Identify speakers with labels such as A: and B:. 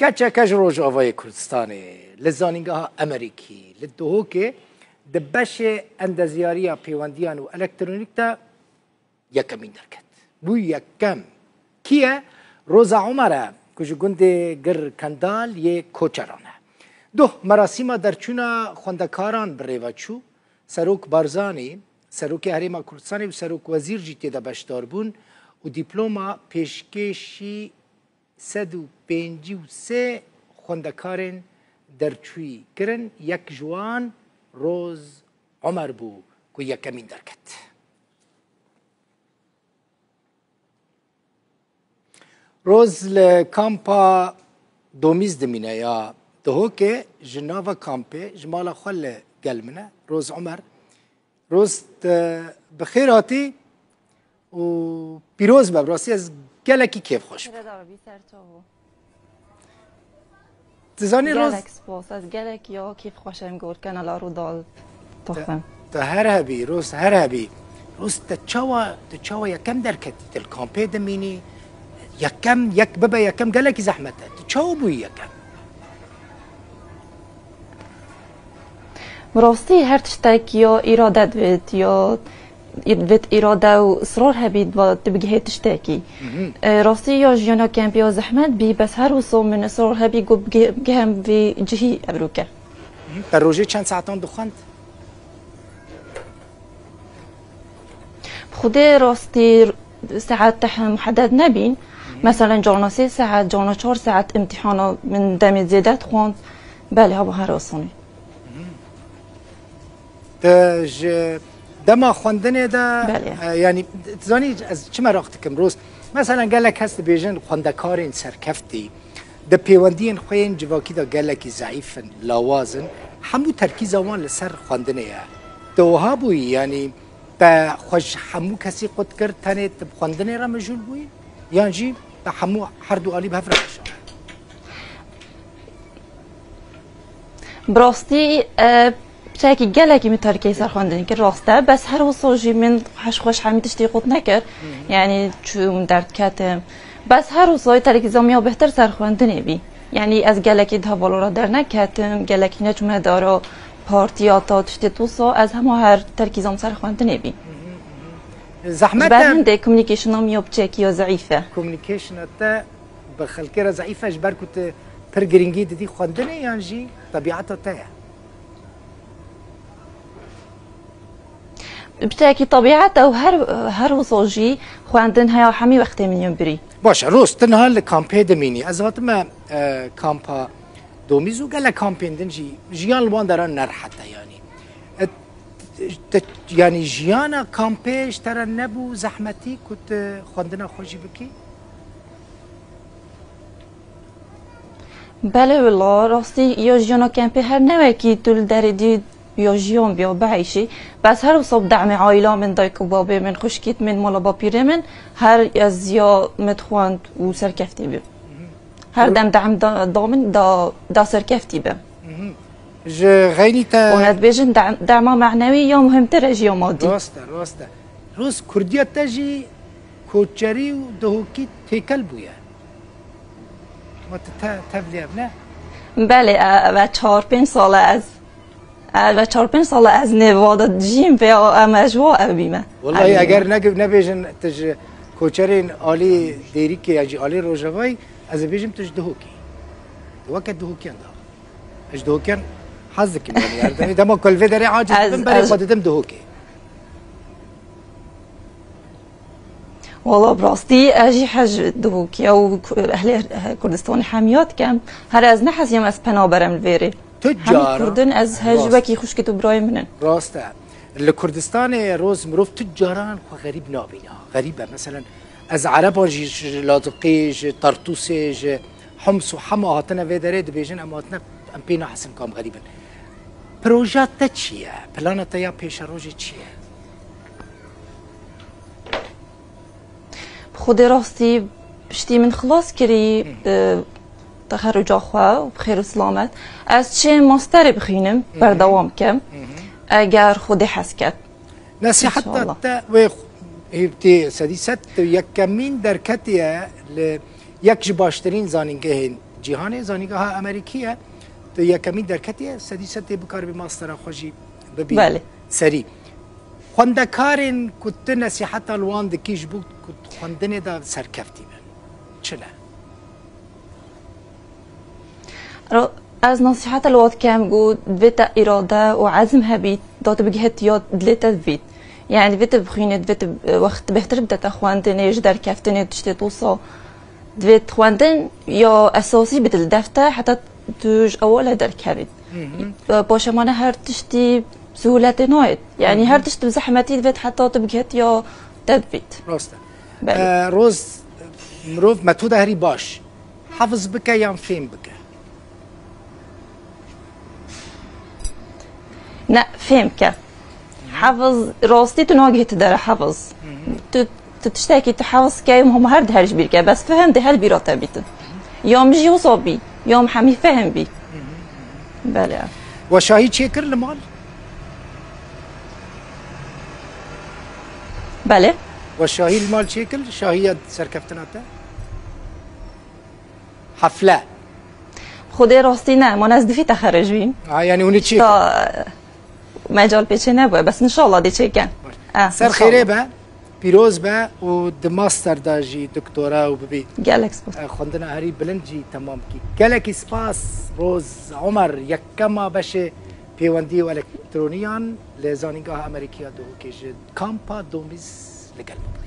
A: کچ روجاوای کردستانی لزانینگاه امریکی لدهوکه دبش اندزیاریا پیوندیان و الکترونیک تا یکمین درکت بو یکم کیه روزا عمره کجو گنده گر کندال یه کوچرانه دو مراسم درچونا خوندکاران بریوچو سروک بارزانی سروک هریما کردستانی و سروک وزیر جیتی دا بشدار بون و دیپلوما پیشکشی 153 خوندکارن درچوی کرن یک جوان روز عمر بو که یکمین درکت روز لکامپا دومیز دمینه یا دهو که جناوا کامپه جمالا خل قلمنا روز عمر روز بخیر هاتی و پیروز ببراسی از گلکی کیف خوش تزانی روز
B: گلک سپاس از گلک یا کیف خوشم گور کانالا رو دال تخم
A: تا هر هبی روز هر هبی روز تچاوا یکم درکتی تل کامپه دمینی یکم یک ببا یکم گلکی زحمته تچاوا بوی یکم
B: براستی هر تشتاك یا اراده دوید یا دوید اراده و اصرار هبید و تبگه تشتاكي راستی یا جیانا کمپ یا زحمت بی بس هر وصول من اصرار هبی گو بگهم في جهی ابروکه
A: الروجي چند ساعتان دخند
B: خودي راستی ساعات محدد نبین مثلا جانا 3 ساعات جانا 4 ساعات امتحانا من دم زیادت خوند بله ها با هر آسانی
A: تج دما خواندنه دا
B: بله.
A: يعني تزاني از چه مراقتكم روز مثلا قال لك هست بيجن خوندكارين سركفتي د پیوندین خوین جواکی دا قال لك ضعيفا لاوازن حمو تركيز وان لسر خواندنه دوها بوي يعني با خوش حمو کسی قد کرد تنه خواندنه را مجول بوي يعني جي حمو حردو آلی بهفرش
B: براستی شاکی گلکی مترکی سر خواندن که راسته بس هر وصوجی من خوش حمی تشتی قط نکر یعنی چون درد کتم بس هر وصوی ترکیزم یا بهتر سر خواندنی بی یعنی از گلکی ده بالا را در نکتم گلکی نجمه دارا پارتیاتا تشتی توسا از همه هر ترکیزم سر خواندنی بی
A: زحمت
B: بعد هنده کمیونیکیشنم یا بچکی یا ضعیفه
A: کمیونیکیشن تا بخلکی را ضعیفه اجبر کت پر گرینگی دی خواندنه یعنی جی طبیعتا تایه
B: بتاكي طبيعة أو هر وصوجي خواندن هيا حمي وقت من يوم بري
A: باشه روز تنها لکامپه دمینی از وقت ما کامپا دومیزو گله کامپین دنجی جیان لوان دارن نرحته يعني جیانا کامپه ترى نبو زحمتی کت خواندنا خوشی بکی
B: بله والله راستي يا جيانا كامبي هر نوكي تول دردي بیا جیان بیا بعیشی بس هر وصوب دعم عائله من دایک و بابی من خوشکیت من مالا با پیره من هر از یا متخواند و سرکفتی بیم هر دم دعم دامن دا سرکفتی بیم
A: غيري تا
B: وند بيجن دعم معنوي يا مهمتر اجي مادي
A: راسته روز كردية تجي كوتشري ودهوكي تيكل بويا ما تفلي ابنه
B: بله و 4-5 سال از و 4-5 سال از نوادا جیم و امجوا ابیمه
A: والله اگر نبیجن تج کوچرین عالی دیری که یجی عالی روجوای از بیجم تج دهوکی وقت دهوکی انده اج دهوکن حظك يعني دم كل فيدري عاجز من بري خدتم دهوكي
B: والله براستي اجي حج دهوكي او اهل كردستان حميات كم هر از نحس يم از پنابرم الفيري
A: تجار
B: كردن از هج وكي خوشكتو براي منن
A: راسته الكردستان روز مروف تجاران غريب نابينا غريبه مثلا از عرب جي لاذقي طرطوسي حمص وحما هاتنا فيدري دبيجن اما هاتنا ام بينا حسن كام غريبا بروجات تا چیه؟ پلانتا یا پیش روژی چیه؟
B: خود راستی بشتی من خلاص کری تخرج خواه و بخیر و سلامت از چه ماستر بخینم بردوام کم اگر خودی حس کرد
A: نصیحت تا و هیبتی سدیست یک کمین در کتیه یک جباشترین زانینگه جیهان زانیگاه امریکیه تو یکمی درکتیه سدی ستی بکار به ماستر خوشی ببین
B: بله
A: سری خواندکارین کت نصیحت الوان دکیش بود کت خواندن دا سرکفتی بن چله
B: از نصيحات الوقت كام جو دفيت إرادة وعزم هبيت دوت بجهت ياد دلتا دفيت يعني دفيت بخينة دفيت وقت بهتر بدأت أخوانتن يجدر كفتن تشتي توصل دفيت خوانتن يا أساسي بدل دفتة حتى توج أول در كارد باش ما هر تشتي سهولة نايت يعني هر تشتي بزحمتي دفيت حتى تبجهت يا تدفيت
A: راسته روز مروف متود هری باش حافظ بك يا فين بك
B: لا فهمك حافظ راستي تنواجه تدار حافظ تشتكي تحافظ كايم هم هرد هرج بيركا بس فهم ده هل بيراتا بيتن يوم جي وصابي يوم حمي فهم بي بله
A: وشاهي شكر المال
B: بله
A: وشاهي المال شكل شاهية سركفتناتا حفلة
B: خودي راستي نه ما نزد في تخرج بين
A: يعني وني شكل
B: مجال پیچه نبوده بس ان شاء الله دی چه کن
A: سر خیره به پیروز به و د ماستر دا جی دکتورا و ببی
B: گالکس بود
A: خوندنا هری بلند جی تمام کی گلکی سپاس روز عمر یکما بشه پیوندی و الکترونیان لزانیگاه امریکا دو که کامپا دومیز لگل